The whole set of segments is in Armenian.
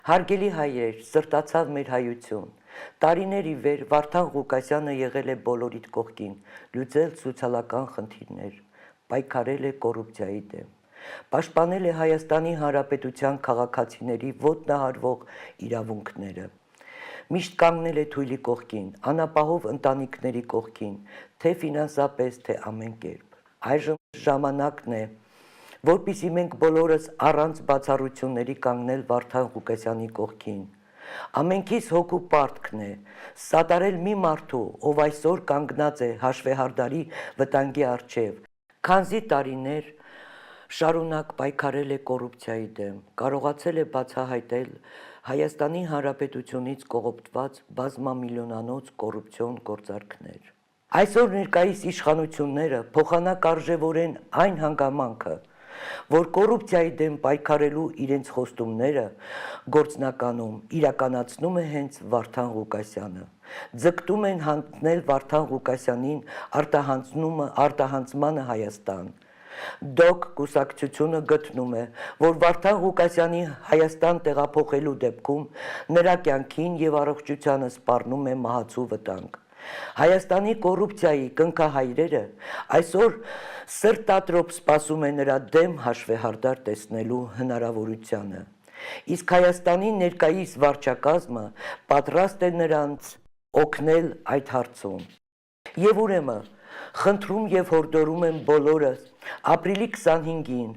Հարգելի հայեր, սրտացավ մեր հայություն։ Տարիներ ի վեր Վարդան Ղուկասյանը եղել է բոլորիդ կողքին, լուծել սոցիալական խնդիրներ, պայքարել է կոռուպցիայի դեմ, պաշտպանել է Հայաստանի Հանրապետության քաղաքացիների ոտնահարվող իրավունքները։ Միշտ կանգնել է թույլի կողքին, անապահով ընտանիքների կողքին, թե ֆինանսապես, թե ամեն կերպ։ Այժմ ժամանակն է, որպեսզի մենք բոլորս առանց բացառությունների կանգնել Վարդան Ղուկասյանի կողքին։ Ամենքիս հոգու պարտքն է սատարել մի մարդու, ով այսօր կանգնած է հաշվեհարդարի վտանգի առջև, քանզի տարիներ շարունակ պայքարել է կոռուպցիայի դեմ, կարողացել է բացահայտել Հայաստանի Հանրապետությունից կողոպտված բազմամիլիոնանոց կոռուպցիոն գործարքներ։ Այսօր ներկայիս իշխանությունները փոխանակարժևորեն այն հանգամանքը, որ կոռուպցիայի դեմ պայքարելու իրենց խոստումները գործնականում իրականացնում է հենց Վարդան Ղուկասյանը։ Ձգտում են հանձնել Վարդան Ղուկասյանին արտահանձմանը Հայաստան։ Դոկ կուսակցությունը գտնում է, որ Վարդան Ղուկասյանի Հայաստան տեղափոխելու դեպքում նրա կյանքին և առողջությանը սպառնում է մահացու վտանգ։ Հայաստանի կոռուպցիայի կնքահայրերը այսօր սրտատրոփ սպասում է նրա դեմ հաշվեհարդար տեսնելու հնարավորությանը, իսկ Հայաստանի ներկայիս վարչակազմը պատրաստ է նրանց օգնել այդ հարցում։ Եվ ուրեմն խնդրում և հորդորում եմ բոլորս ապրիլի 25-ին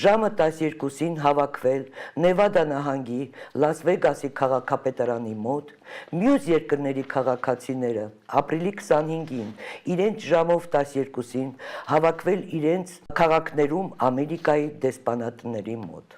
ժամը 12-ին հավաքվել Նևադա նահանգի Լաս Վեգասի քաղաքապետարանի մոտ, մյուս երկրների քաղաքացիները ապրիլի 25-ին իրենց ժամով 12-ին հավաքվել իրենց քաղաքներում Ամերիկայի դեսպանատների մոտ։